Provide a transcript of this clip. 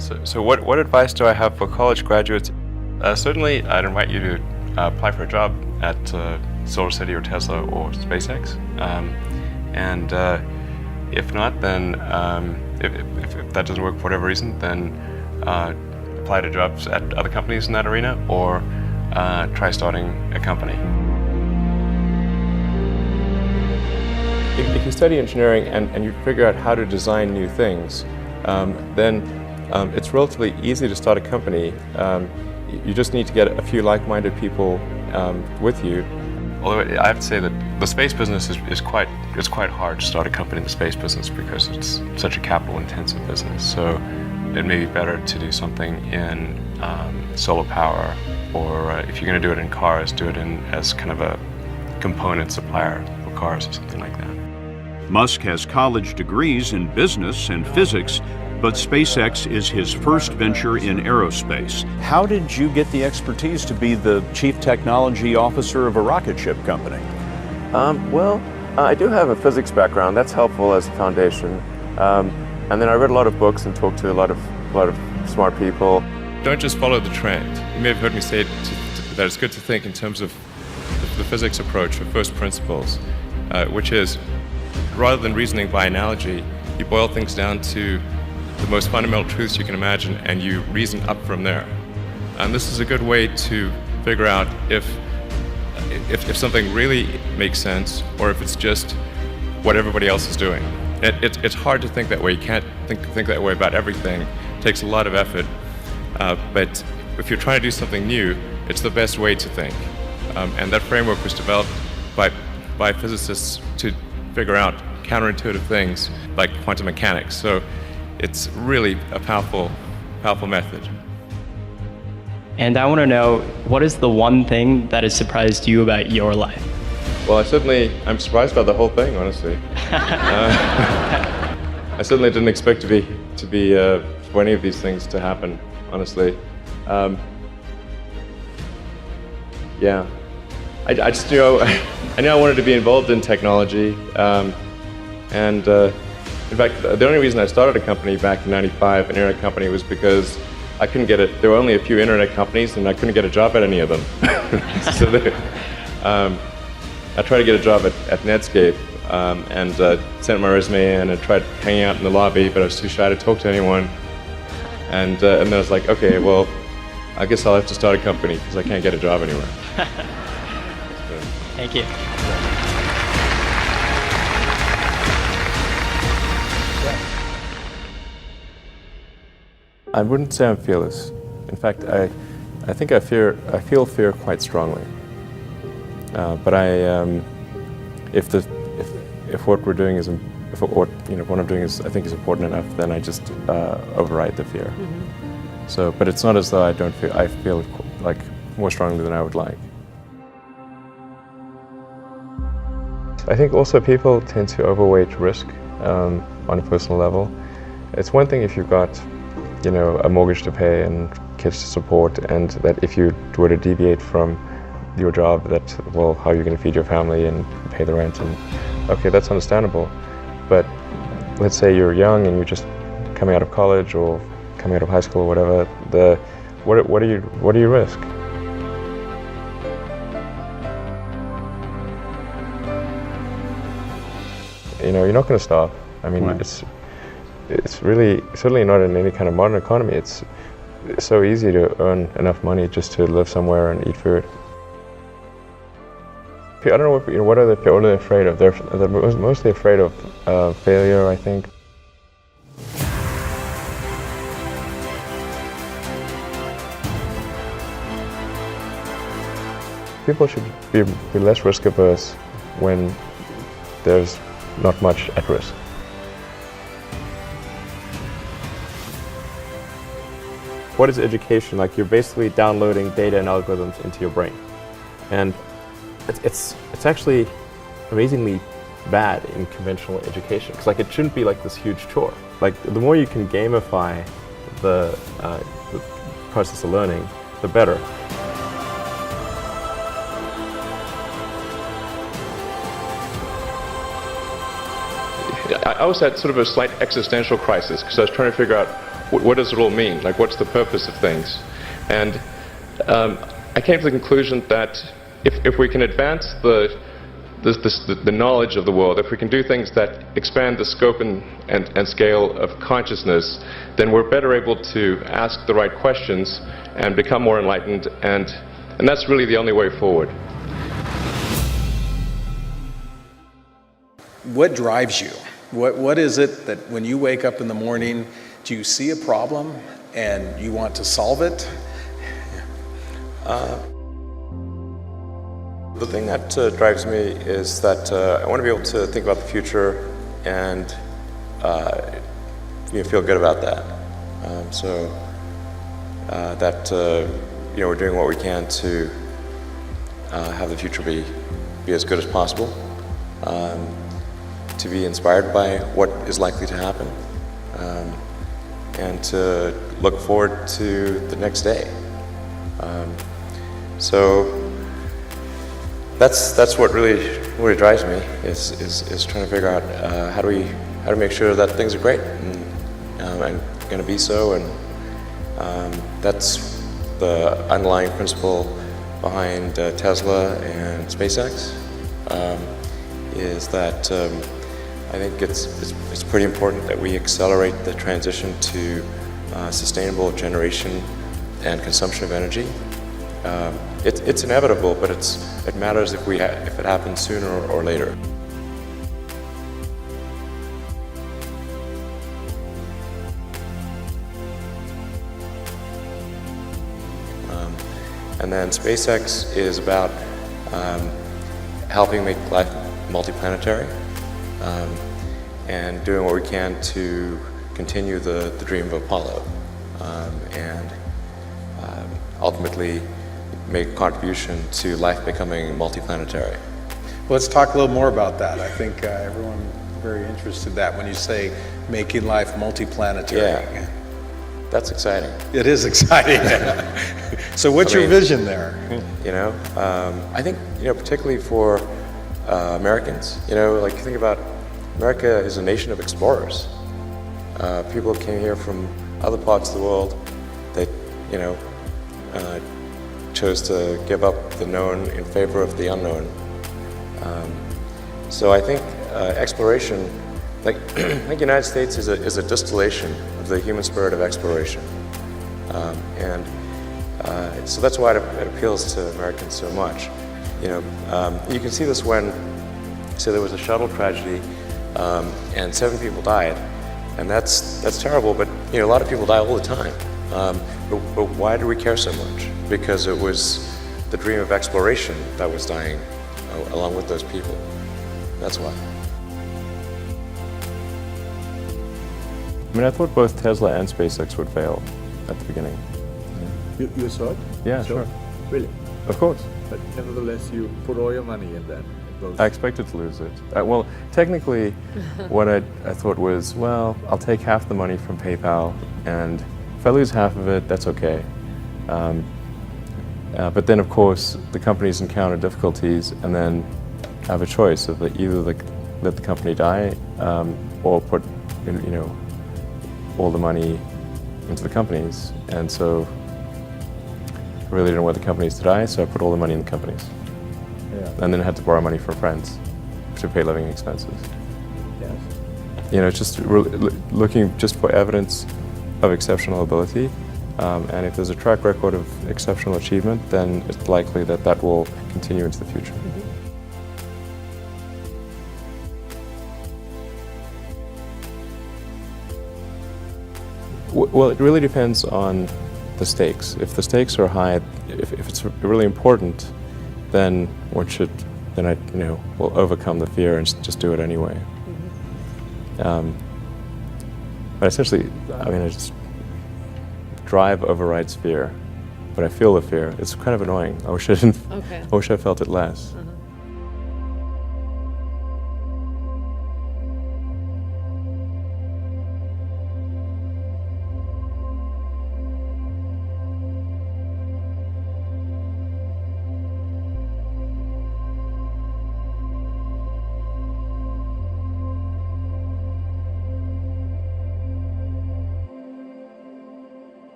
So what advice do I have for college graduates? Certainly, I'd invite you to apply for a job at SolarCity or Tesla or SpaceX. And if not, then if that doesn't work for whatever reason, then apply to jobs at other companies in that arena, or try starting a company. If you study engineering and you figure out how to design new things, then it's relatively easy to start a company. You just need to get a few like-minded people with you. Although I have to say that the space business is quite hard to start a company in the space business because it's such a capital-intensive business. So it may be better to do something in solar power, or if you're going to do it in cars, do it as kind of a component supplier for cars or something like that. Musk has college degrees in business and physics, but SpaceX is his first venture in aerospace. How did you get the expertise to be the chief technology officer of a rocket ship company? I do have a physics background. That's helpful as a foundation. And then I read a lot of books and talked to a lot of smart people. Don't just follow the trend. You may have heard me say that it's good to think in terms of the physics approach, or first principles, which is, rather than reasoning by analogy, you boil things down to the most fundamental truths you can imagine, and you reason up from there. And this is a good way to figure out if something really makes sense, or if it's just what everybody else is doing. It's hard to think that way. You can't think that way about everything. It takes a lot of effort. But if you're trying to do something new, it's the best way to think. And that framework was developed by physicists to figure out counterintuitive things like quantum mechanics. So it's really a powerful method. And I want to know, what is the one thing that has surprised you about your life? Well, I'm surprised by the whole thing, honestly. I certainly didn't expect for any of these things to happen, honestly. Yeah, I just I knew I wanted to be involved in technology, and in fact, the only reason I started a company back in '95, an internet company, was because I couldn't get it. There were only a few internet companies, and I couldn't get a job at any of them. So I tried to get a job at Netscape, and sent my resume in and tried hanging out in the lobby, but I was too shy to talk to anyone. And then I was like, okay, well, I guess I'll have to start a company because I can't get a job anywhere. Thank you. I wouldn't say I'm fearless. In fact, I think I feel fear quite strongly. But if what we're doing if what I'm doing I think is important enough, then I just override the fear. Mm-hmm. So, but it's not as though I feel like more strongly than I would like. I think also people tend to overweight risk on a personal level. It's one thing if you've got a mortgage to pay and kids to support, and that if you were to deviate from your job, how are you going to feed your family and pay the rent? And okay, that's understandable. But let's say you're young and you're just coming out of college or coming out of high school or whatever. What do you risk? You're not going to starve. I mean, right. It's really certainly not in any kind of modern economy. It's so easy to earn enough money just to live somewhere and eat food. I don't know what are they afraid of? They're mostly afraid of failure, I think. People should be less risk averse when there's not much at risk. What is education? Like, you're basically downloading data and algorithms into your brain, and it's actually amazingly bad in conventional education, because it shouldn't be like this huge chore. Like, the more you can gamify the process of learning, the better. I also had sort of a slight existential crisis because I was trying to figure out what does it all mean? Like, what's the purpose of things? And I came to the conclusion that if we can advance the knowledge of the world, if we can do things that expand the scope and scale of consciousness, then we're better able to ask the right questions and become more enlightened, and that's really the only way forward. What drives you? What is it that when you wake up in the morning, do you see a problem and you want to solve it? The thing that drives me is that I want to be able to think about the future and feel good about that. We're doing what we can to have the future be as good as possible, to be inspired by what is likely to happen, and to look forward to the next day. That's what really drives me is trying to figure out how do we make sure that things are great and going to be so, and that's the underlying principle behind Tesla and SpaceX. Is that I think it's pretty important that we accelerate the transition to sustainable generation and consumption of energy. It's inevitable, but it matters if it happens sooner or later. And then SpaceX is about helping make life multiplanetary, and doing what we can to continue the dream of Apollo, and ultimately make a contribution to life becoming multiplanetary. Let's talk a little more about that. I think everyone is very interested in that when you say making life multiplanetary. Yeah, that's exciting. It is exciting. So what's your vision there? I think, particularly for Americans, like you think about America is a nation of explorers. People came here from other parts of the world that, chose to give up the known in favor of the unknown. So I think exploration, like the United States is a distillation of the human spirit of exploration. So that's why it appeals to Americans so much. You can see this when, say, there was a shuttle tragedy and 7 people died, and that's terrible, but a lot of people die all the time. But why do we care so much? Because it was the dream of exploration that was dying along with those people. That's why. I thought both Tesla and SpaceX would fail at the beginning. You thought? Yeah, sure. Really? Of course. But nevertheless, you put all your money in that. I expected to lose it. Well, technically, what I thought was, well, I'll take half the money from PayPal, and if I lose half of it, that's okay. But then, of course, the companies encounter difficulties, and then have a choice of either let the company die, or put, all the money into the companies. And so I really didn't want the companies to die, so I put all the money in the companies. Yeah. And then I had to borrow money from friends to pay living expenses. Yes. It's just looking just for evidence of exceptional ability. And if there's a track record of exceptional achievement, then it's likely that will continue into the future. Well, it really depends on the stakes. If the stakes are high, if it's really important, then I will overcome the fear and just do it anyway. But essentially, I just drive overrides fear, but I feel the fear. It's kind of annoying. I wish I didn't. Okay. I wish I felt it less. Uh-huh.